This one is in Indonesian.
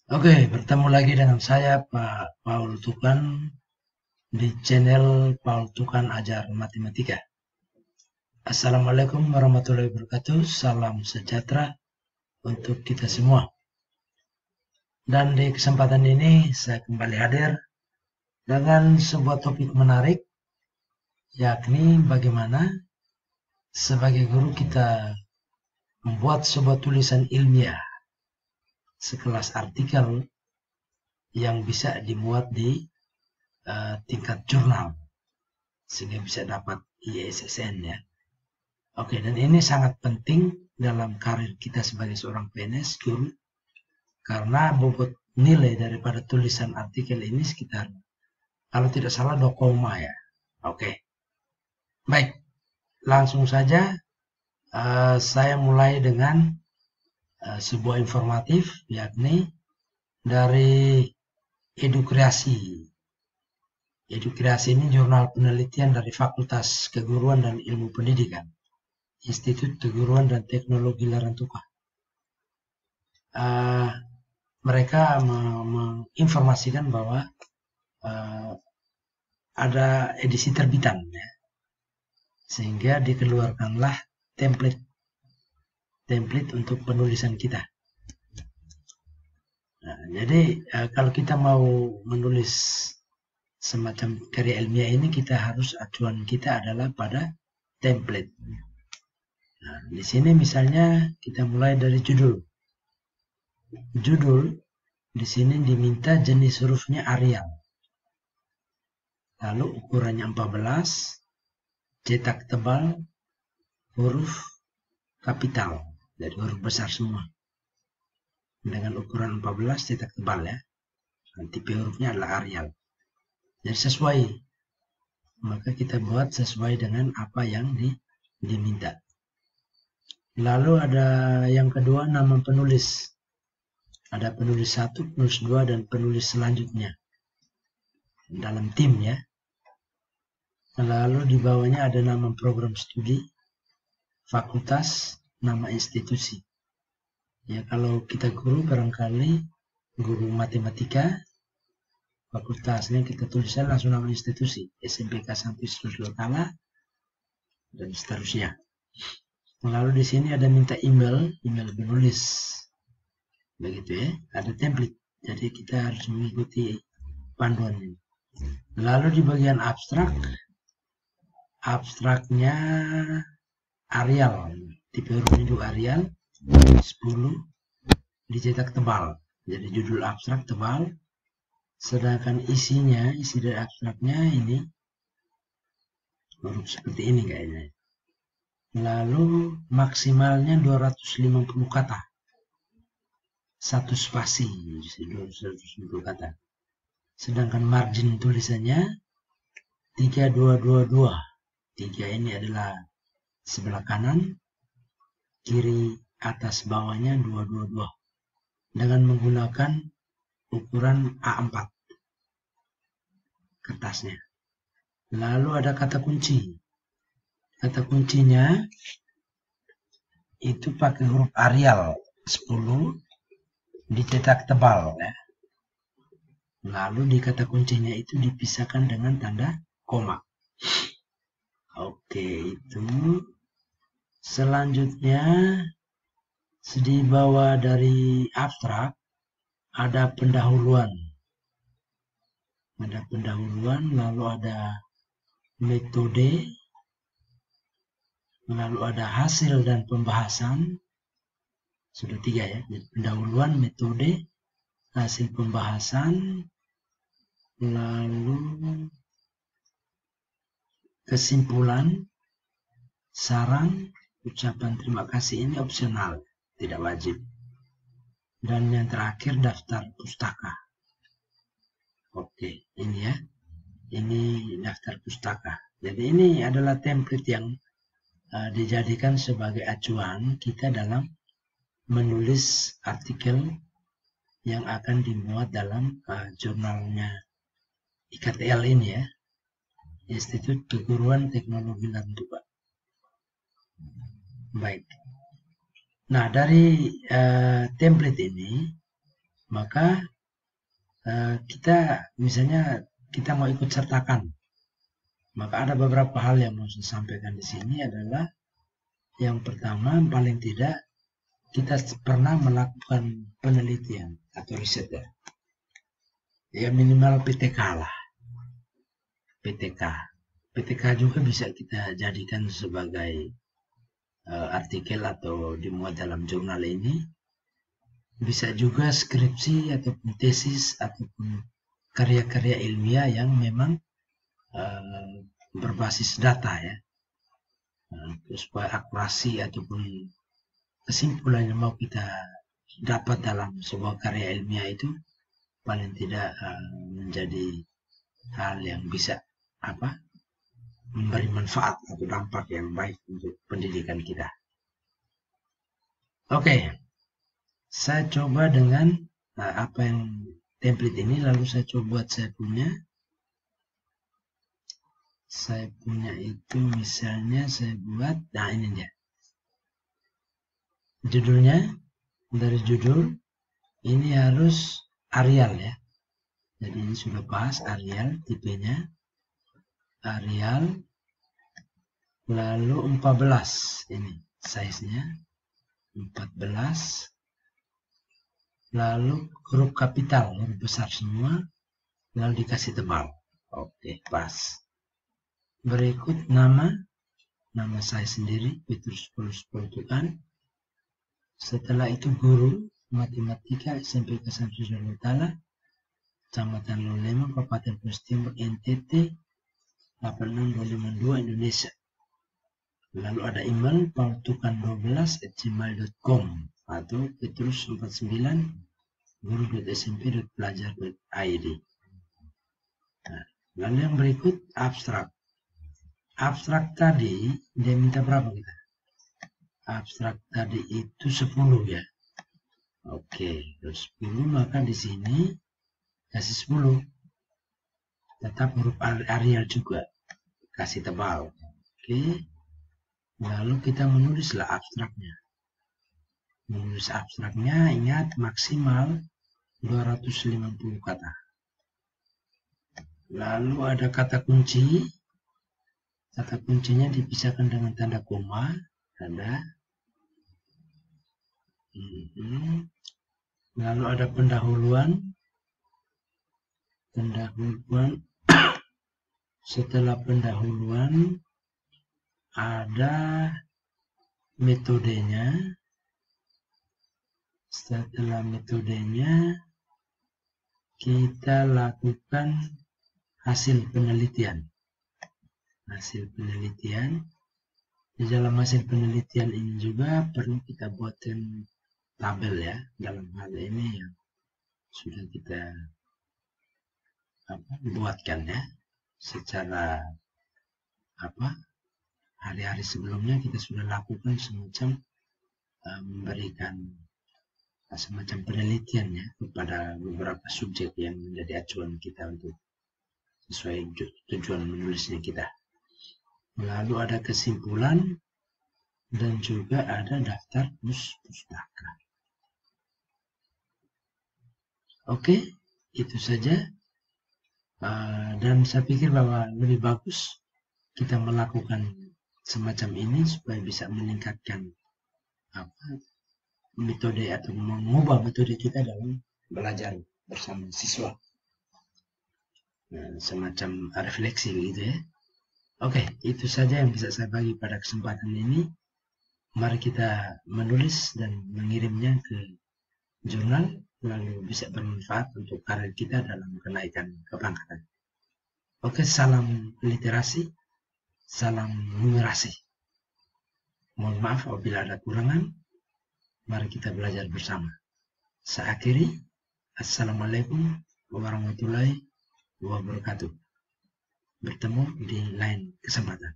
Oke, bertemu lagi dengan saya Pak Paul Tukan di channel Paul Tukan Ajar Matematika. Assalamualaikum warahmatullahi wabarakatuh. Salam sejahtera untuk kita semua. Dan di kesempatan ini saya kembali hadir dengan sebuah topik menarik, yakni bagaimana sebagai guru kita membuat sebuah tulisan ilmiah sekelas artikel yang bisa dimuat di tingkat jurnal sehingga bisa dapat ISSN ya. Oke, dan ini sangat penting dalam karir kita sebagai seorang PNS guru karena bobot nilai daripada tulisan artikel ini sekitar kalau tidak salah 2, ya. Oke. Baik, langsung saja saya mulai dengan sebuah informatif yakni dari Edukreasi. Edukreasi ini jurnal penelitian dari Fakultas Keguruan dan Ilmu Pendidikan, Institut Keguruan dan Teknologi Larantuka. Mereka menginformasikan bahwa ada edisi terbitan, ya. Sehingga dikeluarkanlah template untuk penulisan kita. Nah, jadi kalau kita mau menulis semacam karya ilmiah ini, kita harus acuan kita adalah pada template. Nah, di sini misalnya kita mulai dari judul. Judul di sini diminta jenis hurufnya Arial. Lalu ukurannya 14, cetak tebal, huruf kapital, dari huruf besar semua. Dengan ukuran 14 cetak tebal ya. Dan tipe hurufnya adalah Arial. Jadi sesuai. Maka kita buat sesuai dengan apa yang diminta. Lalu ada yang kedua, nama penulis. Ada penulis 1, penulis 2, dan penulis selanjutnya. Dalam tim ya. Lalu di bawahnya ada nama program studi, fakultas, nama institusi. Ya, kalau kita guru barangkali guru matematika, fakultasnya kita tuliskan langsung nama institusi, SMPK Santi Lotala, dan seterusnya. Lalu di sini ada minta email penulis. Begitu ya, ada template. Jadi kita harus mengikuti panduan ini. Lalu di bagian abstraknya Arial, tipe hurufnya juga Arial, 10, dicetak tebal. Jadi judul abstrak tebal, sedangkan isi dari abstraknya ini huruf seperti ini kayaknya. Lalu maksimalnya 250 kata. 1 spasi, 250 kata. Sedangkan margin tulisannya 3222. 3 ini adalah sebelah kanan, kiri atas bawahnya 222. Dengan menggunakan ukuran A4 kertasnya. Lalu ada kata kunci. Kata kuncinya itu pakai huruf Arial 10, dicetak tebal ya. Lalu di kata kuncinya itu dipisahkan dengan tanda koma. Oke, itu. Selanjutnya di bawah dari abstrak ada pendahuluan. Ada pendahuluan, lalu ada metode, lalu ada hasil dan pembahasan. Sudah 3 ya. Jadi pendahuluan, metode, hasil pembahasan, lalu kesimpulan, saran, ucapan terima kasih. Ini opsional, tidak wajib. Dan yang terakhir daftar pustaka. Oke, ini ya. Ini daftar pustaka. Jadi ini adalah template yang dijadikan sebagai acuan kita dalam menulis artikel yang akan dimuat dalam jurnalnya IKTL ini ya, Institut Keguruan Teknologi Larantuka. Baik. Nah, dari template ini maka kita misalnya kita mau ikut sertakan, maka ada beberapa hal yang mau saya sampaikan di sini adalah yang pertama, paling tidak kita pernah melakukan penelitian atau riset ya minimal PTK lah. PTK juga bisa kita jadikan sebagai artikel atau dimuat dalam jurnal ini. Bisa juga skripsi ataupun tesis ataupun karya-karya ilmiah yang memang berbasis data ya. Supaya akurasi ataupun kesimpulan yang mau kita dapat dalam sebuah karya ilmiah itu paling tidak menjadi hal yang bisa memberi manfaat atau dampak yang baik untuk pendidikan kita. Oke. Saya coba dengan apa yang template ini, lalu saya coba buat saya punya itu misalnya saya buat, nah ini dia judulnya. Dari judul ini harus Arial ya, jadi ini sudah bahas Arial, tipenya Arial, lalu 14 ini size-nya 14, lalu huruf kapital, huruf besar semua, lalu dikasih tebal. Oke, pas. Berikut nama saya sendiri, Petrus Paulus Portugal. Setelah itu guru matematika SMP Kesan Susul Utara, Kecamatan Lolema, Kabupaten Flores Timur, NTT 86252 Indonesia. Lalu ada email pautukan12@gmail.com atau petrus49guru.smp.pelajar.id. Nah, lalu yang berikut abstrak. Abstrak tadi dia minta berapa kita? Abstrak tadi itu 10 ya. Oke, 10 maka di sini kasih 10. Tetap huruf Arial juga. Kasih tebal. Oke. Lalu kita menulislah abstraknya. Menulis abstraknya, ingat maksimal 250 kata. Lalu ada kata kunci. Kata kuncinya dipisahkan dengan tanda koma. Lalu ada pendahuluan. Setelah pendahuluan ada metodenya. Setelah metodenya kita lakukan hasil penelitian. Di dalam hasil penelitian ini juga perlu kita buatkan tabel ya, dalam hal ini yang sudah kita buatkan ya, secara hari-hari sebelumnya kita sudah lakukan semacam memberikan semacam penelitian ya kepada beberapa subjek yang menjadi acuan kita untuk sesuai tujuan menulisnya kita. Lalu ada kesimpulan dan juga ada daftar pustaka. Oke, itu saja. Dan saya pikir bahwa lebih bagus kita melakukan semacam ini supaya bisa meningkatkan metode atau mengubah metode kita dalam belajar bersama siswa. Semacam refleksi gitu ya. Oke, itu saja yang bisa saya bagi pada kesempatan ini. Mari kita menulis dan mengirimnya ke jurnal, lalu bisa bermanfaat untuk karir kita dalam kenaikan kepangkatan. Oke, salam literasi, salam numerasi. Mohon maaf apabila ada kurangan. Mari kita belajar bersama. Saya akhiri. Assalamualaikum warahmatullahi wabarakatuh. Bertemu di lain kesempatan.